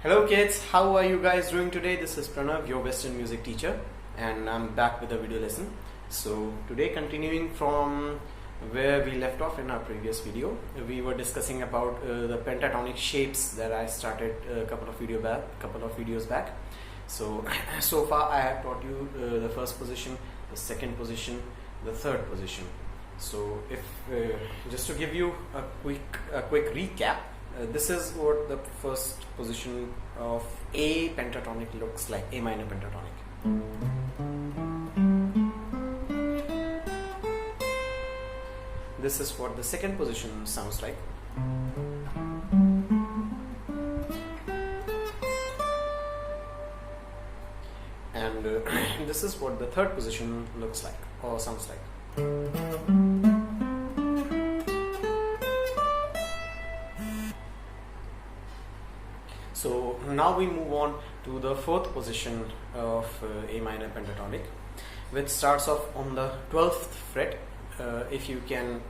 Hello kids, how are you guys doing today? This is Pranav, your Western music teacher, and I'm back with a video lesson. So today, continuing from where we left off in our previous video, we were discussing about the pentatonic shapes that I started a couple of videos back. So far I have taught you the first position, the second position, the third position. So if just to give you a quick recap, this is what the first position of A pentatonic looks like, A minor pentatonic. This is what the second position sounds like. And this is what the third position looks like or sounds like. So now we move on to the fourth position of A minor pentatonic, which starts off on the 12th fret. If you can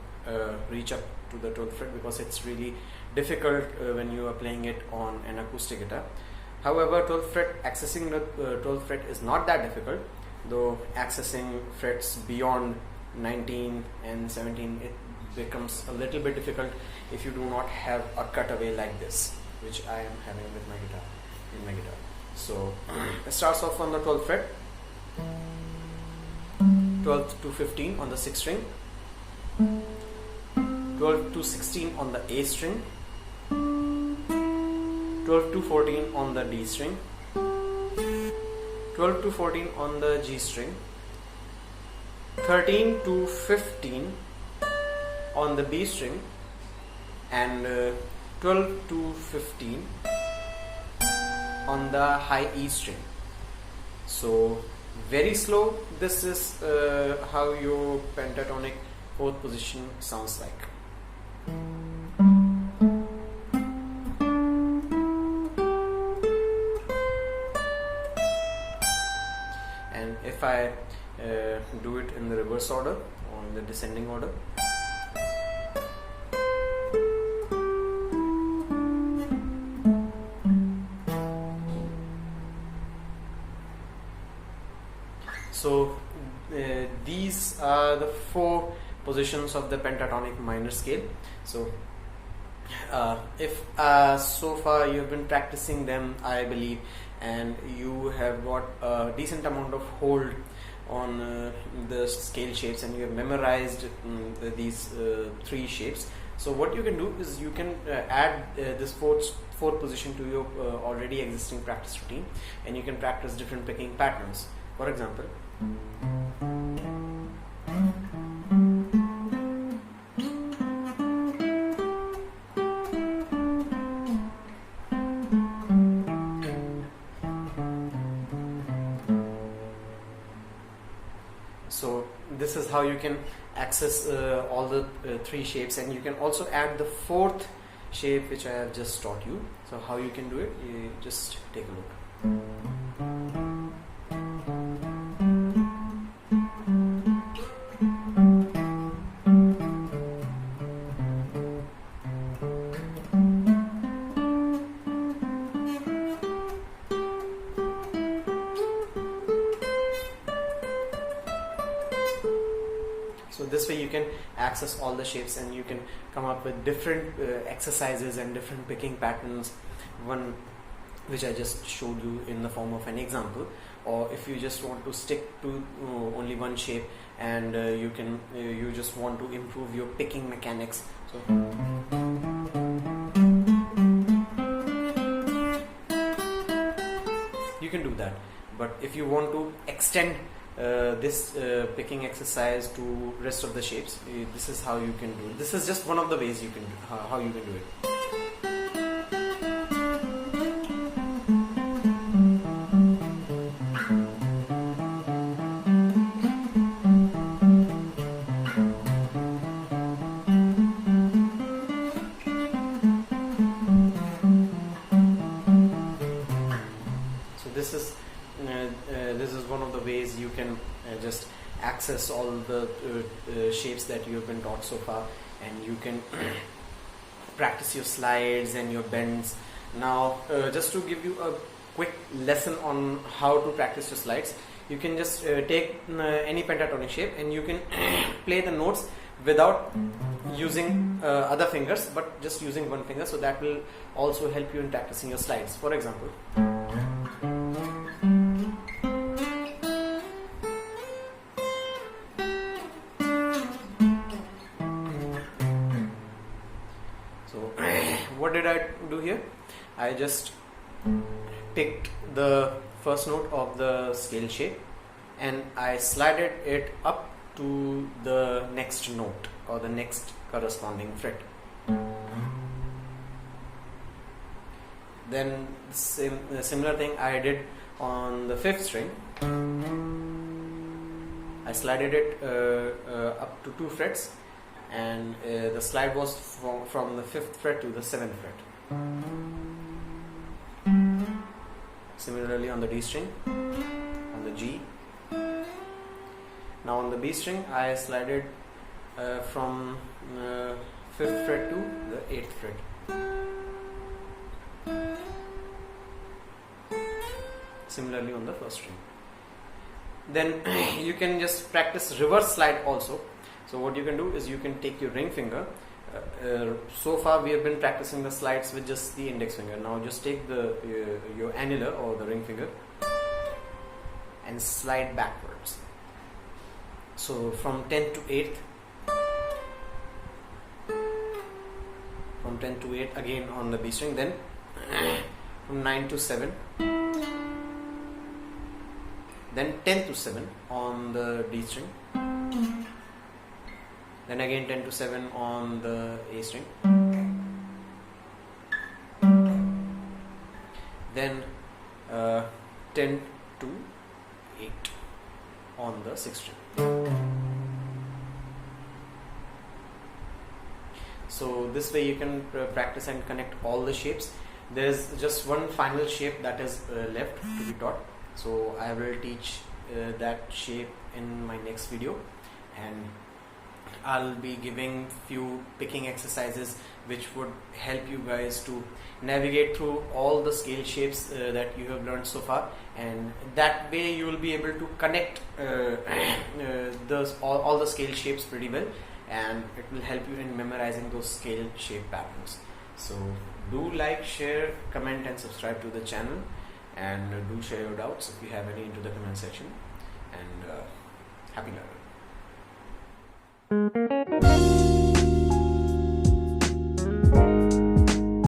reach up to the 12th fret, because it's really difficult when you are playing it on an acoustic guitar. However, 12th fret, accessing the 12th fret is not that difficult, though accessing frets beyond 19 and 17, it becomes a little bit difficult if you do not have a cutaway like this, which I am having with my guitar, in my guitar. So it starts off on the 12th fret, 12th to 15 on the 6th string, 12 to 16 on the A string, 12 to 14 on the D string, 12 to 14 on the G string, 13 to 15 on the B string, and 12 to 15 on the high E string. So very slow, this is how your pentatonic fourth position sounds like. And if I do it in the reverse order or in the descending order, so these are the four positions of the pentatonic minor scale. So if so far you have been practicing them, I believe, and you have got a decent amount of hold on the scale shapes, and you have memorized these three shapes. So what you can do is you can add this fourth position to your already existing practice routine, and you can practice different picking patterns. For example, so this is how you can access all the three shapes, and you can also add the fourth shape which I have just taught you. So how you can do it, you just take a look. So this way you can access all the shapes, and you can come up with different exercises and different picking patterns, one which I just showed you in the form of an example. Or if you just want to stick to only one shape, and you just want to improve your picking mechanics, so you can do that. But if you want to extend this picking exercise to rest of the shapes, this is how you can do it. This is just one of the ways you can how you can do it. This is one of the ways you can just access all the shapes that you have been taught so far, and you can practice your slides and your bends. Now just to give you a quick lesson on how to practice your slides, you can just take any pentatonic shape and you can play the notes without using other fingers, but just using one finger, so that will also help you in practicing your slides. For example, so what did I do here? I just picked the first note of the scale shape and I slided it up to the next note or the next corresponding fret. Then similar thing I did on the 5th string. I slided it up to 2 frets, and the slide was from the 5th fret to the 7th fret. Similarly on the D string, on the G. Now on the B string I slided from 5th fret to the 8th fret. Similarly on the 1st string. Then you can just practice reverse slide also. So what you can do is you can take your ring finger. So far we have been practicing the slides with just the index finger. Now just take your annular or the ring finger and slide backwards. So from 10th to 8th, from 10 to 8 again on the B string, then from 9 to 7, then 10 to 7 on the D string, then again 10 to 7 on the A string, then 10 to 8 on the 6th string. So this way you can practice and connect all the shapes. There is just one final shape that is left to be taught. So I will teach that shape in my next video, and I'll be giving few picking exercises which would help you guys to navigate through all the scale shapes that you have learned so far, and that way you will be able to connect all the scale shapes pretty well, and it will help you in memorizing those scale shape patterns. So do like, share, comment and subscribe to the channel, and do share your doubts if you have any into the comment section, and happy learning.